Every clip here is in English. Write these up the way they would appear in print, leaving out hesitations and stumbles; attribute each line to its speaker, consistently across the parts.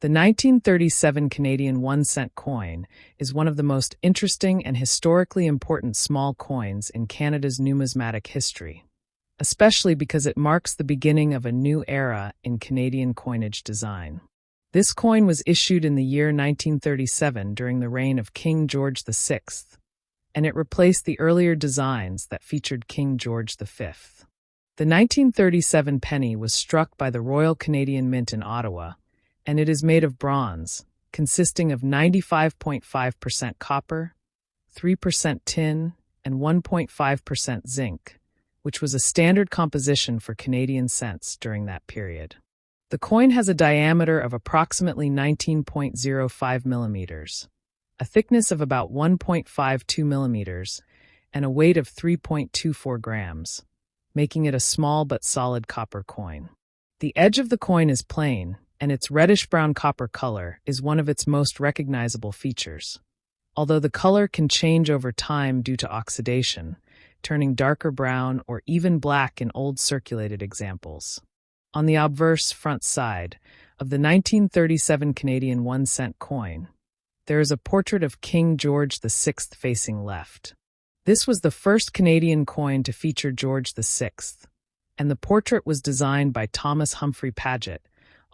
Speaker 1: The 1937 Canadian 1-cent coin is one of the most interesting and historically important small coins in Canada's numismatic history, especially because it marks the beginning of a new era in Canadian coinage design. This coin was issued in the year 1937 during the reign of King George VI, and it replaced the earlier designs that featured King George V. The 1937 penny was struck by the Royal Canadian Mint in Ottawa, and it is made of bronze, consisting of 95.5% copper, 3% tin, and 1.5% zinc, which was a standard composition for Canadian cents during that period. The coin has a diameter of approximately 19.05 millimeters, a thickness of about 1.52 millimeters, and a weight of 3.24 grams, making it a small but solid copper coin. The edge of the coin is plain, and its reddish-brown copper color is one of its most recognizable features, although the color can change over time due to oxidation, turning darker brown or even black in old circulated examples. On the obverse front side of the 1937 Canadian 1-cent coin, there is a portrait of King George VI facing left. This was the first Canadian coin to feature George VI, and the portrait was designed by Thomas Humphrey Paget,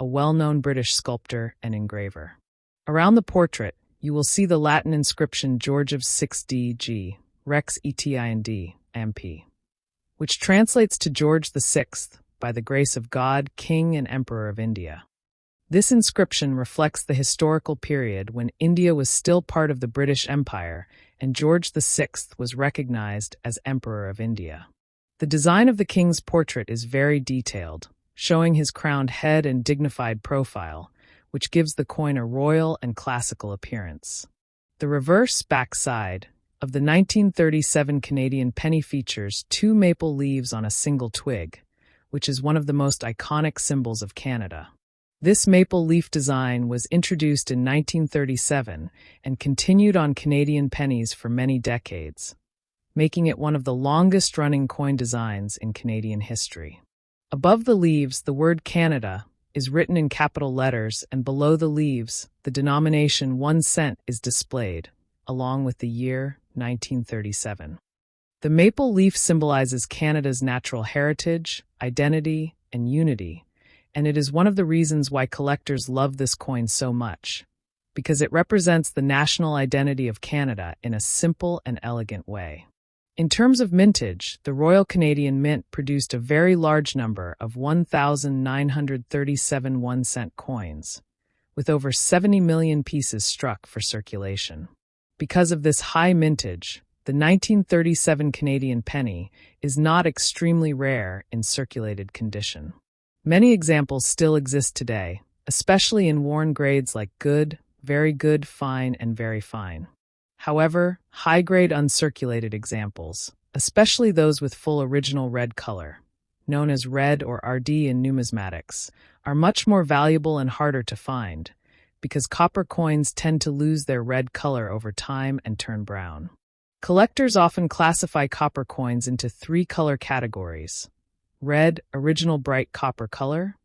Speaker 1: a well-known British sculptor and engraver. Around the portrait, you will see the Latin inscription Georgiv 6DG, Rex Etind, MP, which translates to George VI, by the grace of God, King and Emperor of India. This inscription reflects the historical period when India was still part of the British Empire and George VI was recognized as Emperor of India. The design of the king's portrait is very detailed, showing his crowned head and dignified profile, which gives the coin a royal and classical appearance. The reverse back side of the 1937 Canadian penny features two maple leaves on a single twig, which is one of the most iconic symbols of Canada. This maple leaf design was introduced in 1937 and continued on Canadian pennies for many decades, making it one of the longest-running coin designs in Canadian history. Above the leaves, the word Canada is written in capital letters, and below the leaves, the denomination 1 cent is displayed, along with the year 1937. The maple leaf symbolizes Canada's natural heritage, identity, and unity, and it is one of the reasons why collectors love this coin so much, because it represents the national identity of Canada in a simple and elegant way. In terms of mintage, the Royal Canadian Mint produced a very large number of 1,937 1-cent coins, with over 70 million pieces struck for circulation. Because of this high mintage, the 1937 Canadian penny is not extremely rare in circulated condition. Many examples still exist today, especially in worn grades like good, very good, fine, and very fine. However, high-grade uncirculated examples, especially those with full original red color, known as red or RD in numismatics, are much more valuable and harder to find, because copper coins tend to lose their red color over time and turn brown. Collectors often classify copper coins into 3 color categories: red, original bright copper color,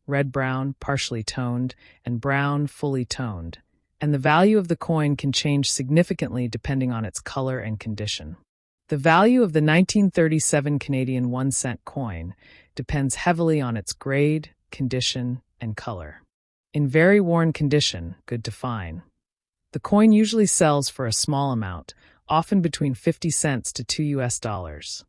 Speaker 1: red-brown, partially toned, and brown, fully toned, and the value of the coin can change significantly depending on its color and condition. The value of the 1937 Canadian 1-cent coin depends heavily on its grade, condition, and color. In very worn condition, good to fine, the coin usually sells for a small amount, often between 50 cents to $2.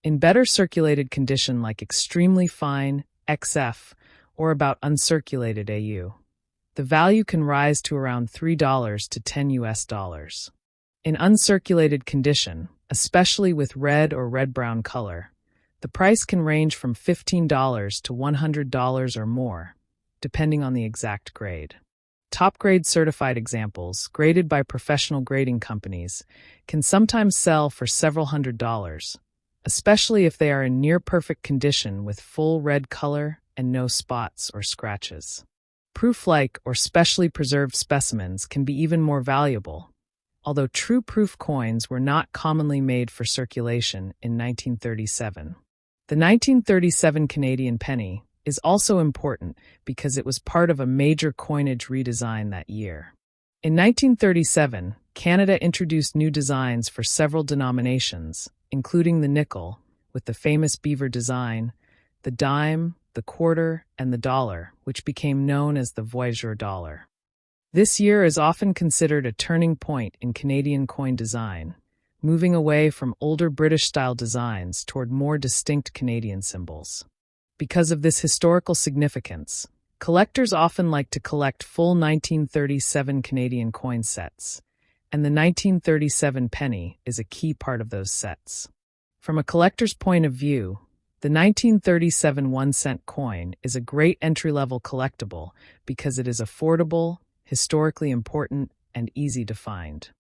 Speaker 1: In better circulated condition like extremely fine, XF, or about uncirculated AU, the value can rise to around $3 to $10. In uncirculated condition, especially with red or red-brown color, the price can range from $15 to $100 or more, depending on the exact grade. Top-grade certified examples, graded by professional grading companies, can sometimes sell for several $100s, especially if they are in near-perfect condition with full red color and no spots or scratches. Proof-like or specially preserved specimens can be even more valuable, although true proof coins were not commonly made for circulation in 1937. The 1937 Canadian penny is also important because it was part of a major coinage redesign that year. In 1937, Canada introduced new designs for several denominations, including the nickel, with the famous beaver design, the dime, the quarter, and the dollar, which became known as the voyageur dollar. This year is often considered a turning point in Canadian coin design, moving away from older British-style designs toward more distinct Canadian symbols. Because of this historical significance, collectors often like to collect full 1937 Canadian coin sets, and the 1937 penny is a key part of those sets. From a collector's point of view, the 1937 1-cent coin is a great entry-level collectible because it is affordable, historically important, and easy to find.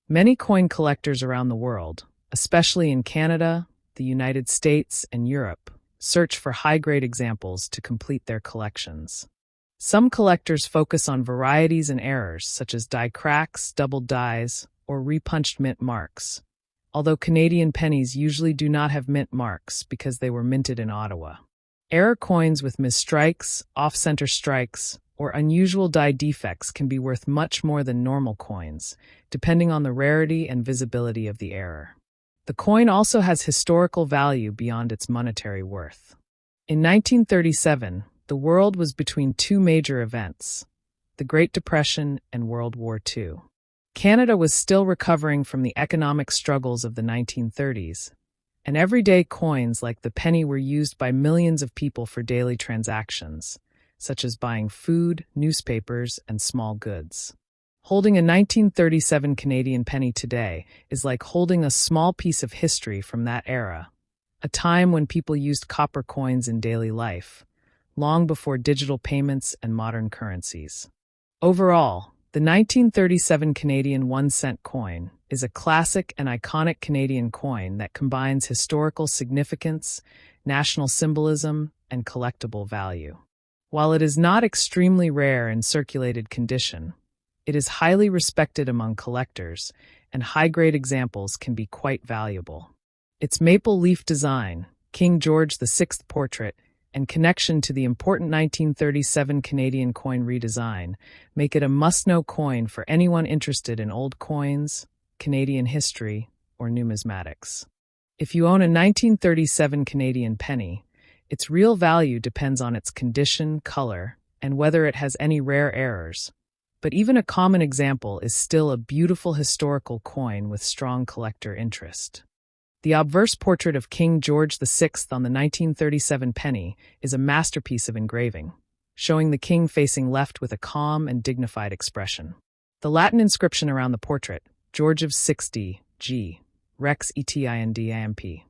Speaker 1: Many coin collectors around the world, especially in Canada, the United States, and Europe, search for high-grade examples to complete their collections. Some collectors focus on varieties and errors such as die cracks, doubled dies, or repunched mint marks, although Canadian pennies usually do not have mint marks because they were minted in Ottawa. Error coins with misstrikes, off-center strikes, or unusual die defects can be worth much more than normal coins, depending on the rarity and visibility of the error. The coin also has historical value beyond its monetary worth. In 1937, the world was between two major events, the Great Depression and World War II. Canada was still recovering from the economic struggles of the 1930s, and everyday coins like the penny were used by millions of people for daily transactions, such as buying food, newspapers, and small goods. Holding a 1937 Canadian penny today is like holding a small piece of history from that era, a time when people used copper coins in daily life, long before digital payments and modern currencies. Overall, the 1937 Canadian 1-cent coin is a classic and iconic Canadian coin that combines historical significance, national symbolism, and collectible value. While it is not extremely rare in circulated condition, it is highly respected among collectors, and high-grade examples can be quite valuable. Its maple leaf design, King George VI portrait, and connection to the important 1937 Canadian coin redesign make it a must-know coin for anyone interested in old coins, Canadian history, or numismatics. If you own a 1937 Canadian penny, its real value depends on its condition, color, and whether it has any rare errors. But even a common example is still a beautiful historical coin with strong collector interest. The obverse portrait of King George VI on the 1937 penny is a masterpiece of engraving, showing the king facing left with a calm and dignified expression. The Latin inscription around the portrait, George of 60, G, Rex etindamp,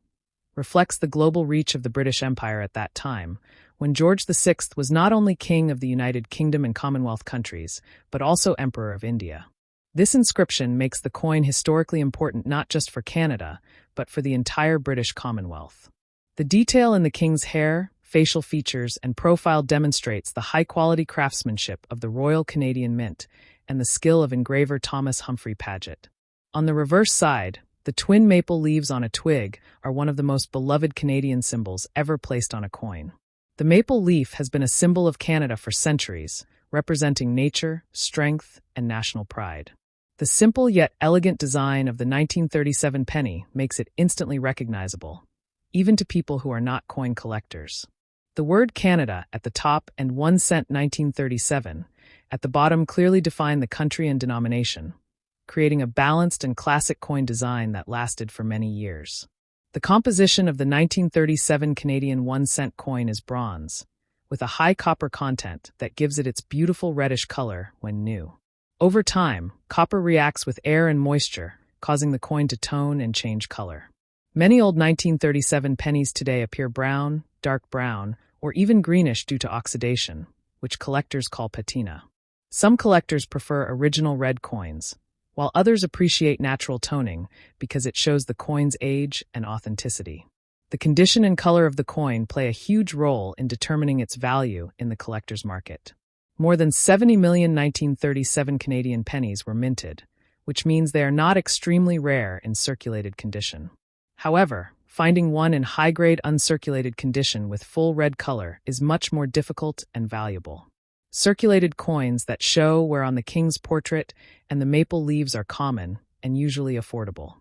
Speaker 1: reflects the global reach of the British Empire at that time, when George VI was not only king of the United Kingdom and Commonwealth countries, but also Emperor of India. This inscription makes the coin historically important not just for Canada, but for the entire British Commonwealth. The detail in the king's hair, facial features, and profile demonstrates the high-quality craftsmanship of the Royal Canadian Mint and the skill of engraver Thomas Humphrey Paget. On the reverse side, the twin maple leaves on a twig are one of the most beloved Canadian symbols ever placed on a coin. The maple leaf has been a symbol of Canada for centuries, representing nature, strength, and national pride. The simple yet elegant design of the 1937 penny makes it instantly recognizable, even to people who are not coin collectors. The word Canada at the top and 1 cent 1937 at the bottom clearly define the country and denomination, creating a balanced and classic coin design that lasted for many years. The composition of the 1937 Canadian 1-cent coin is bronze, with a high copper content that gives it its beautiful reddish color when new. Over time, copper reacts with air and moisture, causing the coin to tone and change color. Many old 1937 pennies today appear brown, dark brown, or even greenish due to oxidation, which collectors call patina. Some collectors prefer original red coins, while others appreciate natural toning because it shows the coin's age and authenticity. The condition and color of the coin play a huge role in determining its value in the collector's market. More than 70 million 1937 Canadian pennies were minted, which means they are not extremely rare in circulated condition. However, finding one in high-grade uncirculated condition with full red color is much more difficult and valuable. Circulated coins that show where on the king's portrait and the maple leaves are common and usually affordable.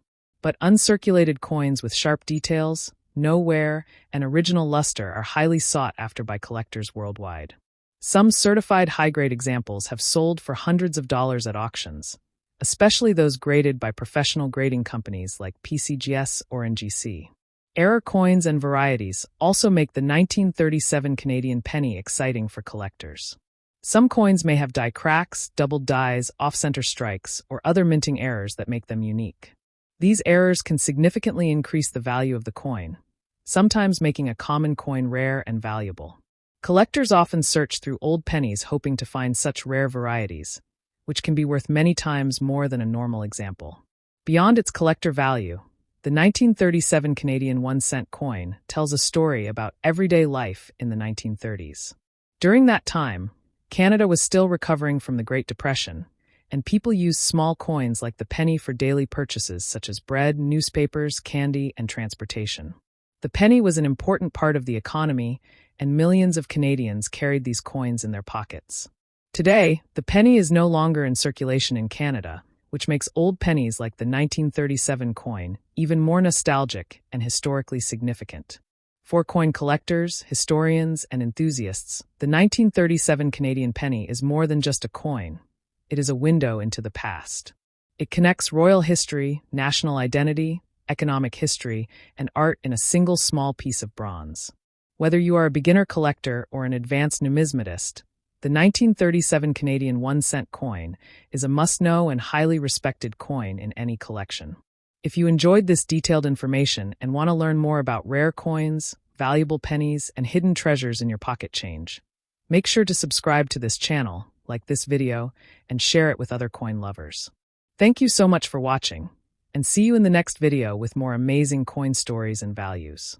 Speaker 1: But uncirculated coins with sharp details, no wear, and original luster are highly sought after by collectors worldwide. Some certified high-grade examples have sold for hundreds of dollars at auctions, especially those graded by professional grading companies like PCGS or NGC. Error coins and varieties also make the 1937 Canadian penny exciting for collectors. Some coins may have die cracks, doubled dies, off-center strikes, or other minting errors that make them unique. These errors can significantly increase the value of the coin, sometimes making a common coin rare and valuable. Collectors often search through old pennies hoping to find such rare varieties, which can be worth many times more than a normal example. Beyond its collector value, the 1937 Canadian 1-cent coin tells a story about everyday life in the 1930s. During that time, Canada was still recovering from the Great Depression, and people used small coins like the penny for daily purchases such as bread, newspapers, candy, and transportation. The penny was an important part of the economy, and millions of Canadians carried these coins in their pockets. Today, the penny is no longer in circulation in Canada, which makes old pennies like the 1937 coin even more nostalgic and historically significant. For coin collectors, historians, and enthusiasts, the 1937 Canadian penny is more than just a coin. It is a window into the past. It connects royal history, national identity, economic history, and art in a single small piece of bronze. Whether you are a beginner collector or an advanced numismatist, the 1937 Canadian 1-cent coin is a must-know and highly respected coin in any collection. If you enjoyed this detailed information and want to learn more about rare coins, valuable pennies, and hidden treasures in your pocket change, make sure to subscribe to this channel, like this video, and share it with other coin lovers. Thank you so much for watching, and see you in the next video with more amazing coin stories and values.